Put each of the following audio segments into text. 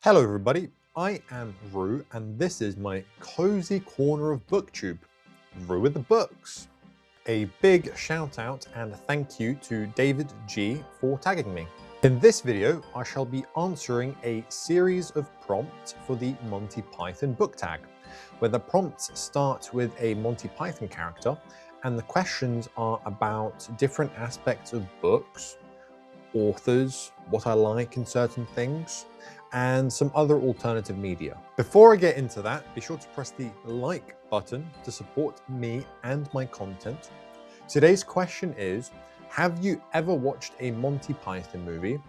Hello everybody, I am Ru and this is my cozy corner of booktube, Ru with the Books. A big shout out and thank you to David G for tagging me. In this video, I shall be answering a series of prompts for the Monty Python book tag, where the prompts start with a Monty Python character and the questions are about different aspects of books, authors, what I like in certain things, and some other alternative media. Before I get into that, be sure to press the like button to support me and my content. Today's question is, have you ever watched a Monty Python movie?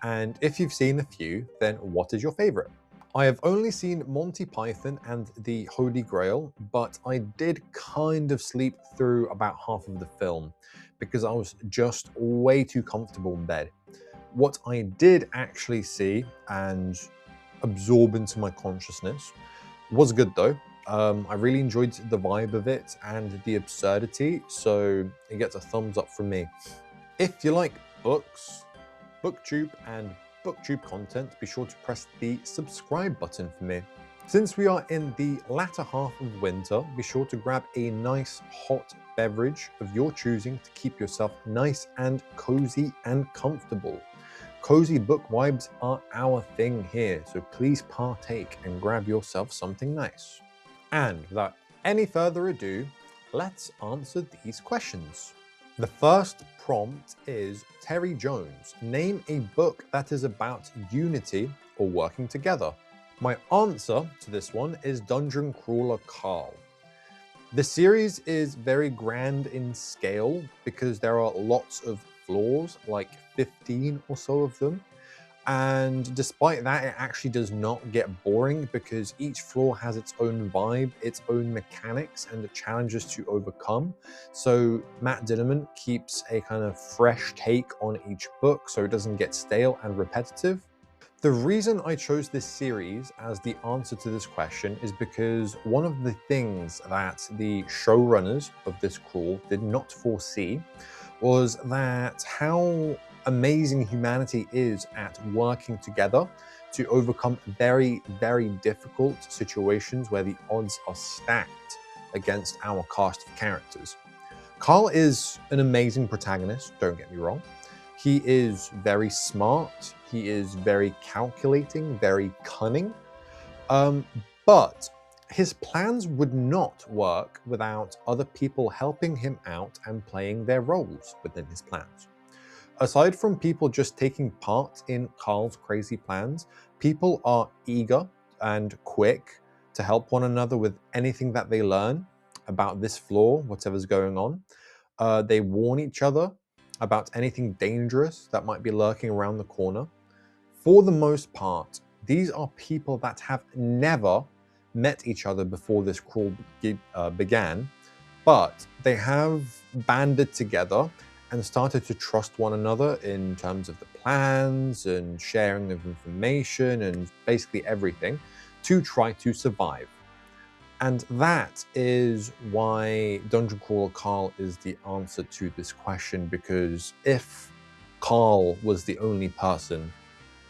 And if you've seen a few, then what is your favorite? I have only seen Monty Python and the Holy Grail, but I did kind of sleep through about half of the film because I was just way too comfortable in bed. What I did actually see and absorb into my consciousness was good though. I really enjoyed the vibe of it and the absurdity, so it gets a thumbs up from me. If you like books, booktube and booktube content, be sure to press the subscribe button for me. Since we are in the latter half of winter, be sure to grab a nice hot beverage of your choosing to keep yourself nice and cozy and comfortable. Cozy book vibes are our thing here, so please partake and grab yourself something nice. And without any further ado, let's answer these questions. The first prompt is Terry Jones. Name a book that is about unity or working together. My answer to this one is Dungeon Crawler Carl. The series is very grand in scale because there are lots of floors, like 15 or so of them. And despite that, it actually does not get boring because each floor has its own vibe, its own mechanics and challenges to overcome. So Matt Dinnerman keeps a kind of fresh take on each book so it doesn't get stale and repetitive. The reason I chose this series as the answer to this question is because one of the things that the showrunners of this crawl did not foresee was that how amazing humanity is at working together to overcome very, very difficult situations where the odds are stacked against our cast of characters. Carl is an amazing protagonist, don't get me wrong. He is very smart, he is very calculating, very cunning, but his plans would not work without other people helping him out and playing their roles within his plans. Aside from people just taking part in Carl's crazy plans, people are eager and quick to help one another with anything that they learn about this floor, whatever's going on. They warn each other about anything dangerous that might be lurking around the corner. For the most part, these are people that have never met each other before this crawl began, but they have banded together and started to trust one another in terms of the plans and sharing of information and basically everything to try to survive. And that is why Dungeon Crawler Carl is the answer to this question, because if Carl was the only person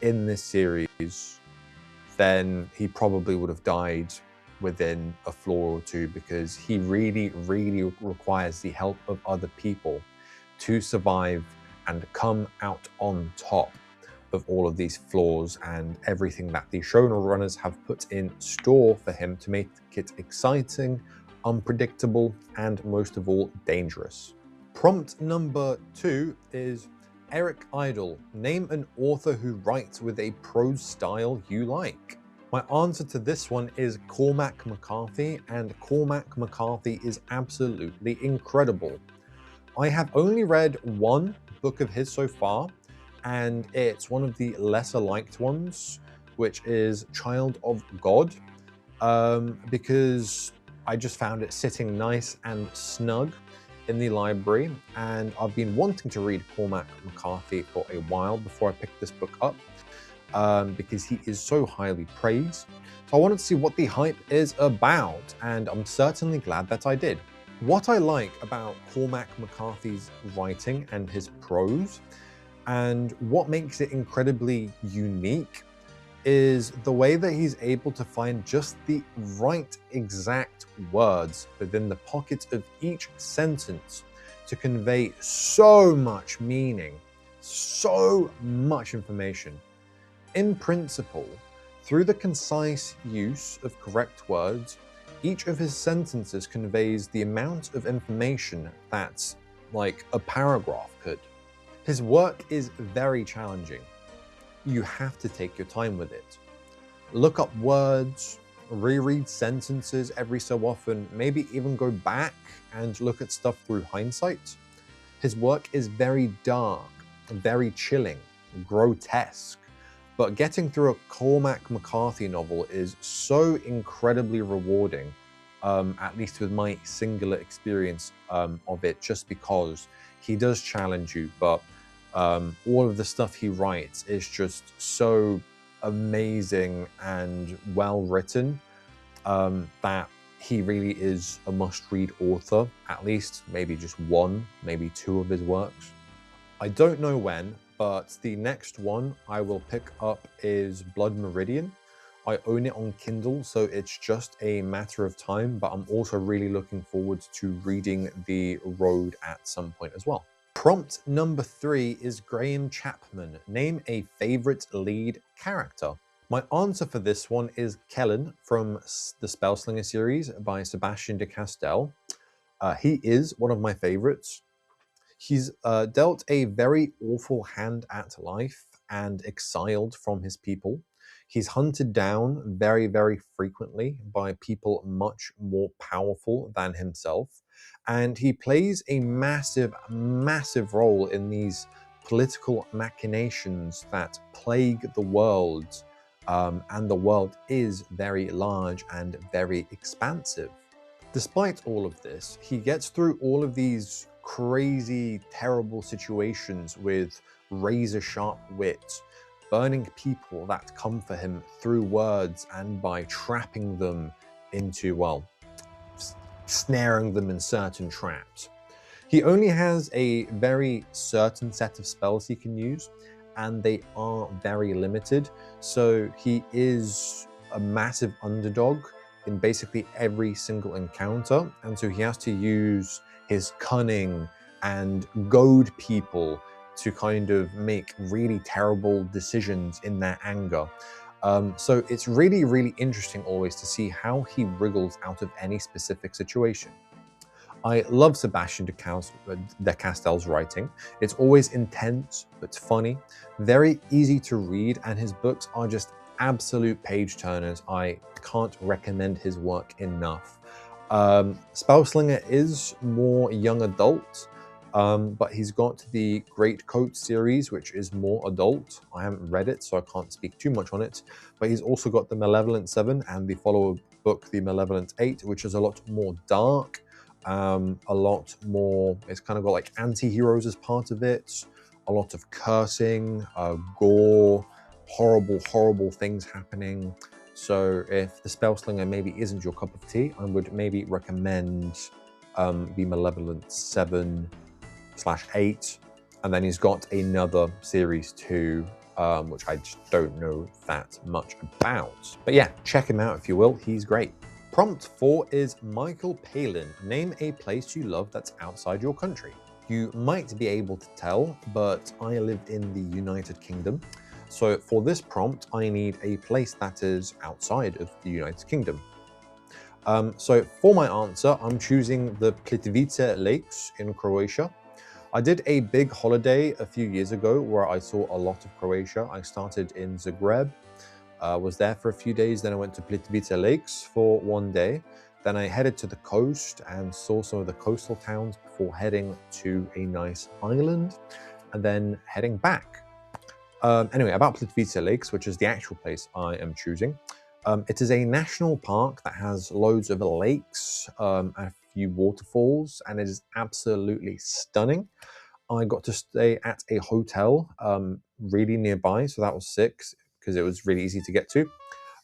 in this series, then he probably would have died within a floor or two, because he really, really requires the help of other people to survive and come out on top of all of these flaws and everything that the showrunners have put in store for him to make it exciting, unpredictable, and most of all, dangerous. Prompt number 2 is Eric Idle. Name an author who writes with a prose style you like. My answer to this one is Cormac McCarthy, and Cormac McCarthy is absolutely incredible. I have only read one book of his so far, and it's one of the lesser liked ones, which is Child of God, because I just found it sitting nice and snug in the library, and I've been wanting to read Cormac McCarthy for a while before I picked this book up, because he is so highly praised. So I wanted to see what the hype is about, and I'm certainly glad that I did. What I like about Cormac McCarthy's writing and his prose, and what makes it incredibly unique, is the way that he's able to find just the right exact words within the pocket of each sentence to convey so much meaning, so much information. In principle, through the concise use of correct words, each of his sentences conveys the amount of information that, like, a paragraph could. His work is very challenging. You have to take your time with it. Look up words, reread sentences every so often, maybe even go back and look at stuff through hindsight. His work is very dark, very chilling, grotesque, but getting through a Cormac McCarthy novel is so incredibly rewarding, at least with my singular experience of it, just because he does challenge you, but all of the stuff he writes is just so amazing and well written that he really is a must-read author, at least maybe just one, maybe two of his works. I don't know when, but the next one I will pick up is Blood Meridian. I own it on Kindle, so it's just a matter of time, but I'm also really looking forward to reading The Road at some point as well. Prompt number 3 is Graham Chapman. Name a favorite lead character. My answer for this one is Kellen from the Spellslinger series by Sebastian de Castell. He is one of my favorites. He's dealt a very awful hand at life and exiled from his people. He's hunted down very, very frequently by people much more powerful than himself. And he plays a massive, massive role in these political machinations that plague the world. And the world is very large and very expansive. Despite all of this, he gets through all of these crazy, terrible situations with razor-sharp wit, burning people that come for him through words and by trapping them into, well, snaring them in certain traps. He only has a very certain set of spells he can use, and they are very limited, so he is a massive underdog in basically every single encounter, and so he has to use his cunning and goad people to kind of make really terrible decisions in their anger. So it's really, really interesting always to see how he wriggles out of any specific situation. I love Sebastian de Castell's writing. It's always intense, but funny, very easy to read, and his books are just absolute page turners. I can't recommend his work enough. Spellslinger is more young adult, but he's got the Great Coat series, which is more adult. I haven't read it, so I can't speak too much on it. But he's also got the Malevolent 7 and the follow-up book, the Malevolent 8, which is a lot more dark, a lot more, it's kind of got like anti-heroes as part of it, a lot of cursing, gore, horrible, horrible things happening. So if the Spellslinger maybe isn't your cup of tea, I would maybe recommend the Malevolent 7/8, and then he's got another series 2, which I just don't know that much about. But yeah, check him out if you will, he's great. Prompt 4 is Michael Palin. Name a place you love that's outside your country. You might be able to tell, but I live in the United Kingdom. So for this prompt, I need a place that is outside of the United Kingdom. So for my answer, I'm choosing the Plitvice Lakes in Croatia. I did a big holiday a few years ago where I saw a lot of Croatia. I started in Zagreb, was there for a few days, then I went to Plitvice Lakes for one day. Then I headed to the coast and saw some of the coastal towns before heading to a nice island and then heading back. Anyway, about Plitvice Lakes, which is the actual place I am choosing. It is a national park that has loads of lakes, a few waterfalls, and it is absolutely stunning. I got to stay at a hotel really nearby, so that was sick because it was really easy to get to.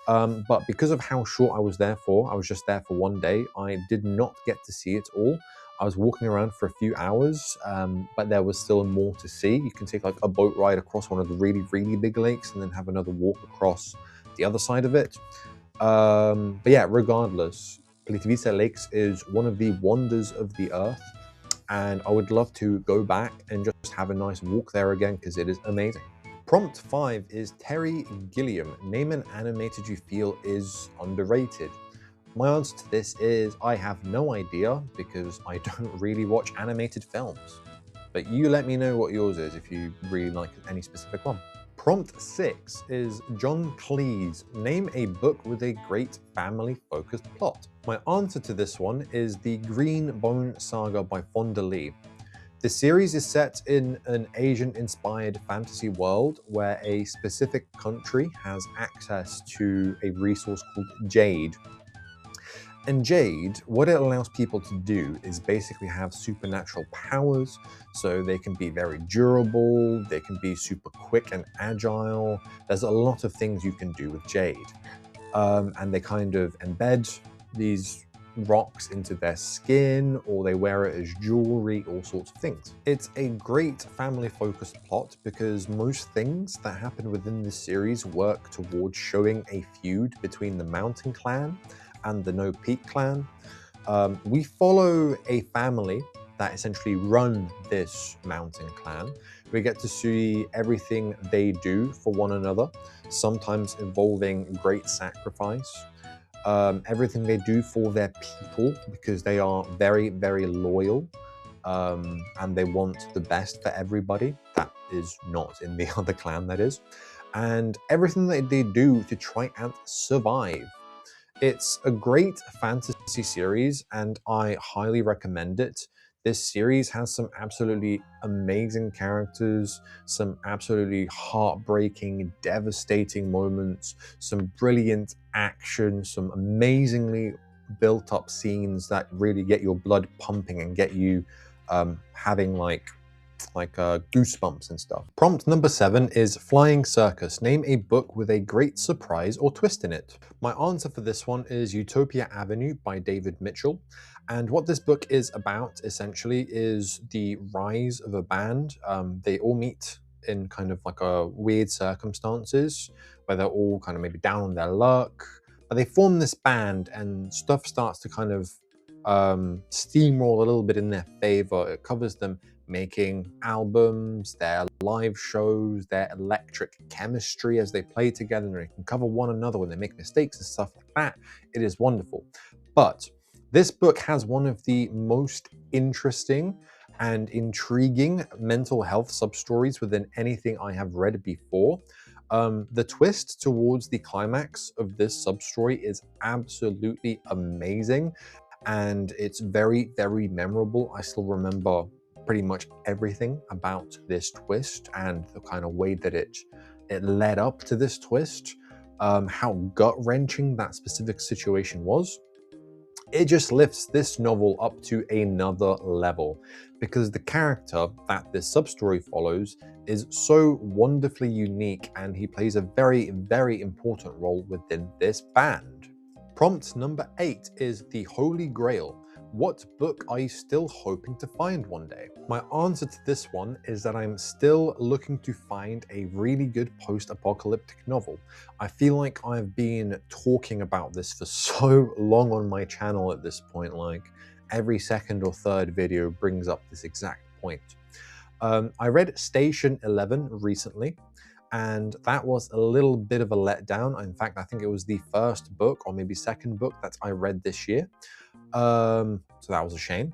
But because of how short I was there for, I was just there for one day, I did not get to see it all. I was walking around for a few hours, but there was still more to see. You can take like a boat ride across one of the really, really big lakes and then have another walk across the other side of it. But yeah, regardless, Plitvice Lakes is one of the wonders of the earth, and I would love to go back and just have a nice walk there again because it is amazing. Prompt 5 is Terry Gilliam. Name an animated you feel is underrated. My answer to this is I have no idea because I don't really watch animated films. But you let me know what yours is if you really like any specific one. Prompt 6 is John Cleese. Name a book with a great family-focused plot. My answer to this one is The Green Bone Saga by Fonda Lee. The series is set in an Asian-inspired fantasy world where a specific country has access to a resource called jade. And jade, what it allows people to do is basically have supernatural powers, so they can be very durable, they can be super quick and agile. There's a lot of things you can do with jade. And they kind of embed these rocks into their skin, or they wear it as jewelry, all sorts of things. It's a great family-focused plot because most things that happen within this series work towards showing a feud between the Mountain Clan and the No Peak Clan. We follow a family that essentially run this mountain clan. We get to see everything they do for one another, sometimes involving great sacrifice. Everything they do for their people because they are very, very loyal, and they want the best for everybody. That is not in the other clan, that is. And everything that they do to try and survive. It's a great fantasy series and I highly recommend it. This series has some absolutely amazing characters, some absolutely heartbreaking, devastating moments, some brilliant action, some amazingly built up scenes that really get your blood pumping and get you having like goosebumps and stuff. Prompt number 7 is Flying Circus. Name a book with a great surprise or twist in it. My answer for this one is Utopia Avenue by David Mitchell. And what this book is about essentially is the rise of a band. They all meet in kind of like a weird circumstances where they're all kind of maybe down on their luck, but they form this band and stuff starts to kind of steamroll a little bit in their favor. It covers them making albums, their live shows, their electric chemistry as they play together, and they can cover one another when they make mistakes and stuff like that. It is wonderful. But this book has one of the most interesting and intriguing mental health sub-stories within anything I have read before. The twist towards the climax of this sub-story is absolutely amazing, and it's very, very memorable. I still remember pretty much everything about this twist and the kind of way that it led up to this twist, how gut-wrenching that specific situation was. It just lifts this novel up to another level because the character that this sub-story follows is so wonderfully unique and he plays a very, very important role within this band. Prompt number 8 is The Holy Grail. What book are you still hoping to find one day? My answer to this one is that I'm still looking to find a really good post-apocalyptic novel. I feel like I've been talking about this for so long on my channel at this point, like every second or third video brings up this exact point. I read Station 11 recently, and that was a little bit of a letdown. In fact, I think it was the first book or maybe second book that I read this year. So that was a shame.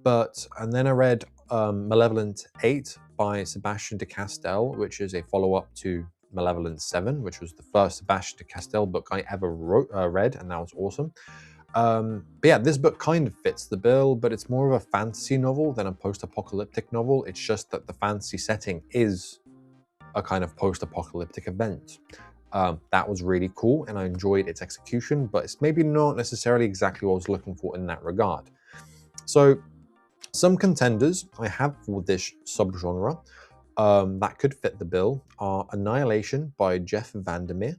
And then I read Malevolent 8 by Sebastian de Castell, which is a follow-up to Malevolent 7, which was the first Sebastian de Castell book I ever read, and that was awesome. But yeah, this book kind of fits the bill, but it's more of a fantasy novel than a post-apocalyptic novel. It's just that the fantasy setting is a kind of post-apocalyptic event. That was really cool and I enjoyed its execution, but it's maybe not necessarily exactly what I was looking for in that regard. So some contenders I have for this subgenre that could fit the bill are Annihilation by Jeff Vandermeer.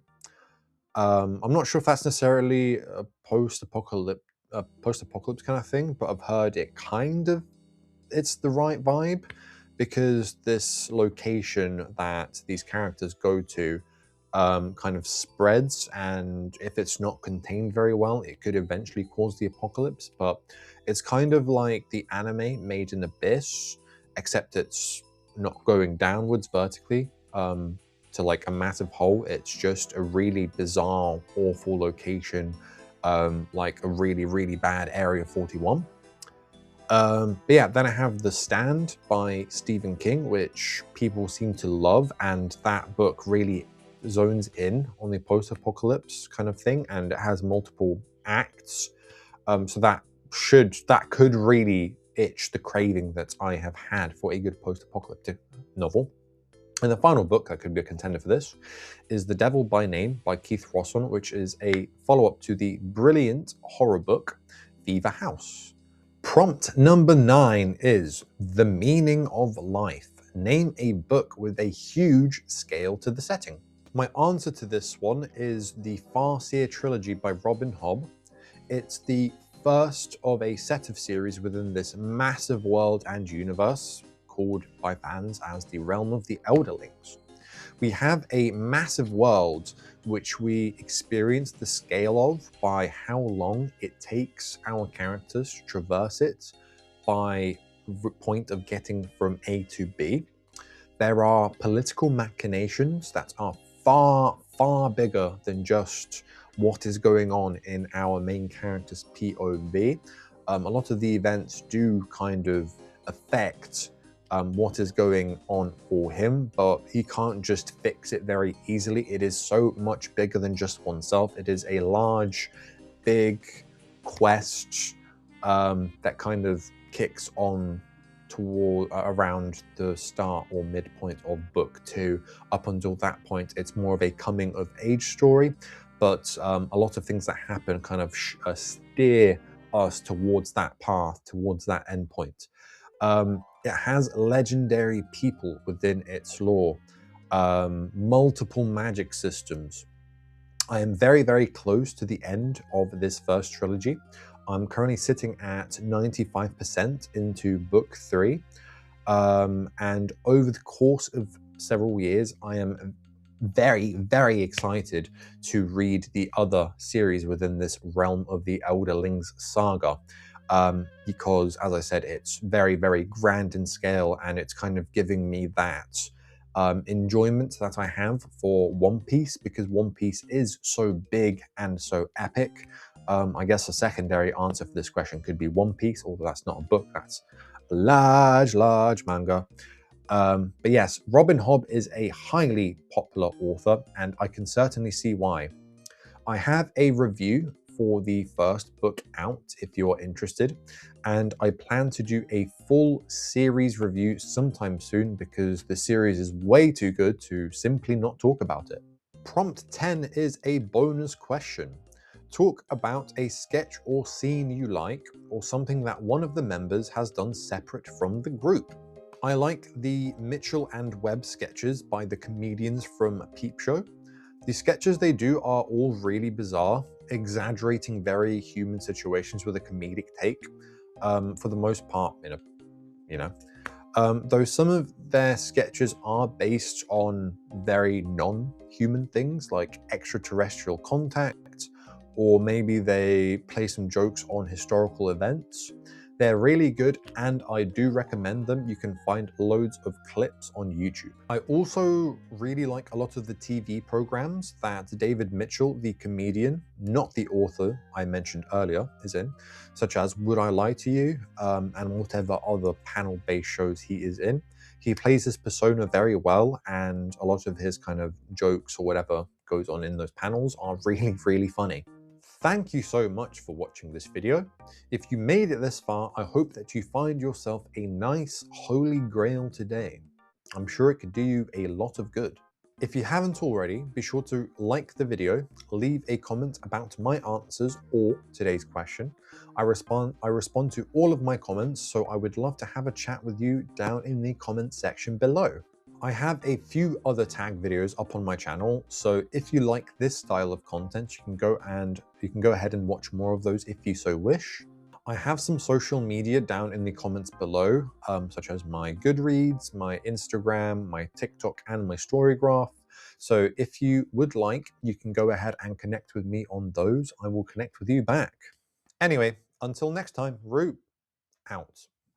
I'm not sure if that's necessarily a post-apocalypse kind of thing, but I've heard it's the right vibe because this location that these characters go to kind of spreads, and if it's not contained very well, it could eventually cause the apocalypse. But it's kind of like the anime Made in Abyss, except it's not going downwards vertically to like a massive hole. It's just a really bizarre, awful location, like a really, really bad Area 41. But yeah, then I have The Stand by Stephen King, which people seem to love, and that book really zones in on the post-apocalypse kind of thing, and it has multiple acts. So that could really itch the craving that I have had for a good post-apocalyptic novel. And the final book that could be a contender for this is The Devil by Name by Keith Rosson, which is a follow-up to the brilliant horror book Viva House. Prompt number 9 is The Meaning of Life. Name a book with a huge scale to the setting. My answer to this one is the Farseer trilogy by Robin Hobb. It's the first of a set of series within this massive world and universe, called by fans as the Realm of the Elderlings. We have a massive world which we experience the scale of by how long it takes our characters to traverse it by the point of getting from A to B. There are political machinations that are far, far bigger than just what is going on in our main character's POV. A lot of the events do kind of affect what is going on for him, but he can't just fix it very easily. It is so much bigger than just oneself. It is a large, big quest that kind of kicks on toward around the start or midpoint of book 2. Up until that point, it's more of a coming of age story, but a lot of things that happen kind of steer us towards that path, towards that endpoint. It has legendary people within its lore, multiple magic systems. I am very, very close to the end of this first trilogy. I'm currently sitting at 95% into book 3. And over the course of several years, I am very, very excited to read the other series within this Realm of the Elderlings saga. Because, as I said, it's very, very grand in scale, and it's kind of giving me that enjoyment that I have for One Piece, because One Piece is so big and so epic. I guess a secondary answer for this question could be One Piece, although that's not a book, that's a large, large manga. But yes, Robin Hobb is a highly popular author, and I can certainly see why. I have a review for the first book out if you're interested, and I plan to do a full series review sometime soon because the series is way too good to simply not talk about it. Prompt 10 is a bonus question. Talk about a sketch or scene you like, or something that one of the members has done separate from the group. I like the Mitchell and Webb sketches by the comedians from Peep Show. The sketches they do are all really bizarre, exaggerating very human situations with a comedic take, for the most part, though some of their sketches are based on very non-human things like extraterrestrial contact, or maybe they play some jokes on historical events. They're really good, and I do recommend them. You can find loads of clips on YouTube. I also really like a lot of the TV programs that David Mitchell, the comedian, not the author I mentioned earlier, is in, such as Would I Lie to You, and whatever other panel-based shows he is in. He plays his persona very well, and a lot of his kind of jokes or whatever goes on in those panels are really, really funny. Thank you so much for watching this video. If you made it this far, I hope that you find yourself a nice holy grail today. I'm sure it could do you a lot of good. If you haven't already, be sure to like the video, leave a comment about my answers or today's question. I respond to all of my comments, so I would love to have a chat with you down in the comment section below. I have a few other tag videos up on my channel, so if you like this style of content, you can go ahead and watch more of those if you so wish. I have some social media down in the comments below, such as my Goodreads, my Instagram, my TikTok, and my Storygraph. So if you would like, you can go ahead and connect with me on those. I will connect with you back. Anyway, until next time, Ru out.